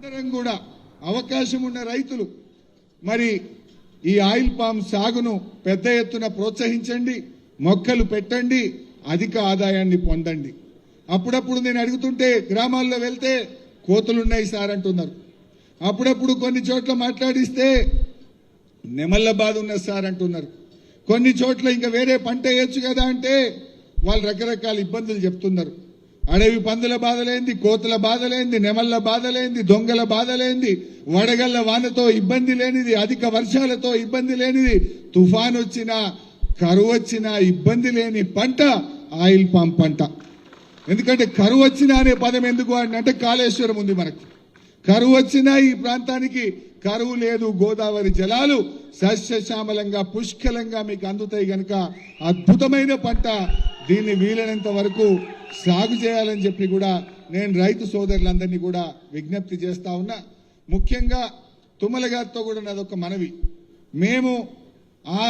అందరం కూడా అవకాశం ఉన్న రైతులు మరి ఈ ఆయిల్ పామ్ సాగును పెద్ద ఎత్తున ప్రోత్సహించండి, మొక్కలు పెట్టండి, అధిక ఆదాయాన్ని పొందండి. అప్పుడప్పుడు నేను అడుగుతుంటే గ్రామాల్లో వెళ్తే కోతులున్నాయి సార్ అంటున్నారు. అప్పుడప్పుడు కొన్ని చోట్ల మాట్లాడిస్తే నెమళ్ళ బాధ ఉన్నది సార్ అంటున్నారు. కొన్ని చోట్ల ఇంకా వేరే పంట వేయచ్చు కదా అంటే వాళ్ళు రకరకాల ఇబ్బందులు చెప్తున్నారు. అడవి పందుల బాధలేంది, కోతుల బాధలేంది, నెమళ్ల బాధలేంది, దొంగల బాధలేంది, వడగళ్ల వానతో ఇబ్బంది లేనిది, అధిక వర్షాలతో ఇబ్బంది లేనిది, తుఫాన్ వచ్చినా కరువు వచ్చినా ఇబ్బంది లేని పంట ఆయిల్ పామ్ పంట. ఎందుకంటే కరువు వచ్చినా అనే పదం ఎందుకు అంటే కాళేశ్వరం ఉంది మనకు. కరువు వచ్చినా ఈ ప్రాంతానికి కరువు లేదు, గోదావరి జలాలు సస్యశ్యామలంగా పుష్కలంగా మీకు అందుతాయి గనక అద్భుతమైన పంట. దీన్ని వీలైనంత వరకు సాగు చేయాలని చెప్పి కూడా నేను రైతు సోదరులందరినీ కూడా విజ్ఞప్తి చేస్తా ఉన్నా. ముఖ్యంగా తుమ్మల గారితో కూడా నాదొక మనవి. మేము ఆ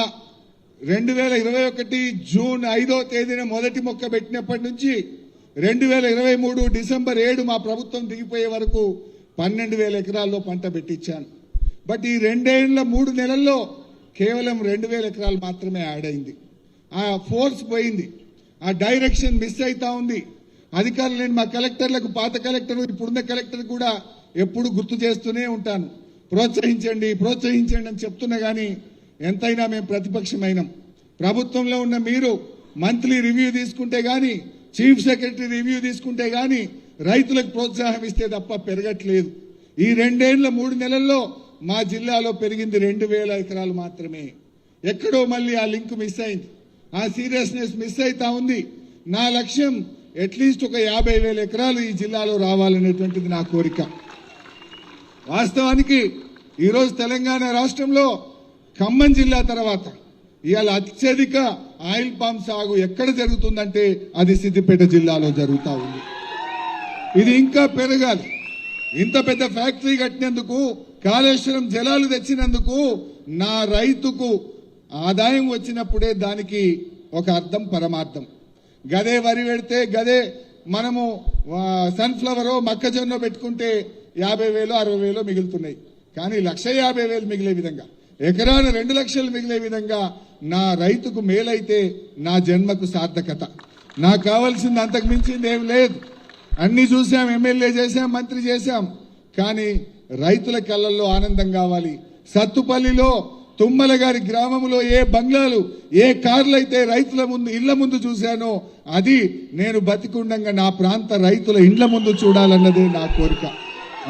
2021 జూన్ 5వ తేదీన మొదటి మొక్క పెట్టినప్పటి నుంచి 2023 డిసెంబర్ 7 మా ప్రభుత్వం దిగిపోయే వరకు 12,000 ఎకరాల్లో పంట పెట్టించాను. బట్ ఈ 3 నెలల్లో కేవలం 2,000 ఎకరాలు మాత్రమే యాడ్ అయింది. ఆ ఫోర్స్ పోయింది, ఆ డైరెక్షన్ మిస్ అవుతా ఉంది. అధికారులు నేను మా కలెక్టర్లకు, పాత కలెక్టర్ ఇప్పుడున్న కలెక్టర్ కూడా ఎప్పుడు గుర్తు చేస్తూనే ఉంటాను, ప్రోత్సహించండి ప్రోత్సహించండి అని చెప్తున్నా. కానీ ఎంతైనా మేము ప్రతిపక్షమైనాం. ప్రభుత్వంలో ఉన్న మీరు మంత్లీ రివ్యూ తీసుకుంటే గాని, చీఫ్ సెక్రటరీ రివ్యూ తీసుకుంటే గాని రైతులకు ప్రోత్సాహం ఇస్తే తప్ప పెరగట్లేదు. ఈ 3 నెలల్లో మా జిల్లాలో పెరిగింది 2,000 ఎకరాలు మాత్రమే. ఎక్కడో మళ్ళీ ఆ లింక్ మిస్ అయింది, ఆ సీరియస్నెస్ మిస్ అవుతా ఉంది. నా లక్ష్యం అట్లీస్ట్ ఒక 50,000 ఎకరాలు ఈ జిల్లాలో రావాలనేటువంటిది నా కోరిక. వాస్తవానికి ఈరోజు తెలంగాణ రాష్ట్రంలో ఖమ్మం జిల్లా తర్వాత ఇవాళ అత్యధిక ఆయిల్ పామ్ సాగు ఎక్కడ జరుగుతుందంటే అది సిద్దిపేట జిల్లాలో జరుగుతూ ఉంది. ఇది ఇంకా పెరగాలి. ఇంత పెద్ద ఫ్యాక్టరీ కట్టినందుకు, కాళేశ్వరం జలాలు తెచ్చినందుకు నా రైతుకు ఆదాయం వచ్చినప్పుడే దానికి ఒక అర్థం, పరమార్థం. గదే వరి పెడితే, గదే మనము సన్ఫ్లవరో మొక్కజొన్న పెట్టుకుంటే 50,000 60,000 మిగులుతున్నాయి. కానీ 1,50,000 మిగిలే విధంగా, ఎకరాన 2 లక్షలు మిగిలే విధంగా నా రైతుకు మేలైతే నా జన్మకు సార్థకత. నాకు కావాల్సింది అంతకు మించింది ఏం లేదు. అన్ని చూసాం, ఎమ్మెల్యే చేశాం, మంత్రి చేశాం. కానీ రైతుల కళ్ళల్లో ఆనందం కావాలి. సత్తుపల్లిలో తుమ్మల గారి గ్రామంలో ఏ బంగ్లాలు, ఏ కార్లు అయితే రైతుల ముందు, ఇళ్ల ముందు చూశానో అది నేను బతికుండంగా నా ప్రాంత రైతుల ఇండ్ల ముందు చూడాలన్నదే నా కోరిక.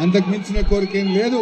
అంతకు మించిన కోరిక ఏం లేదు.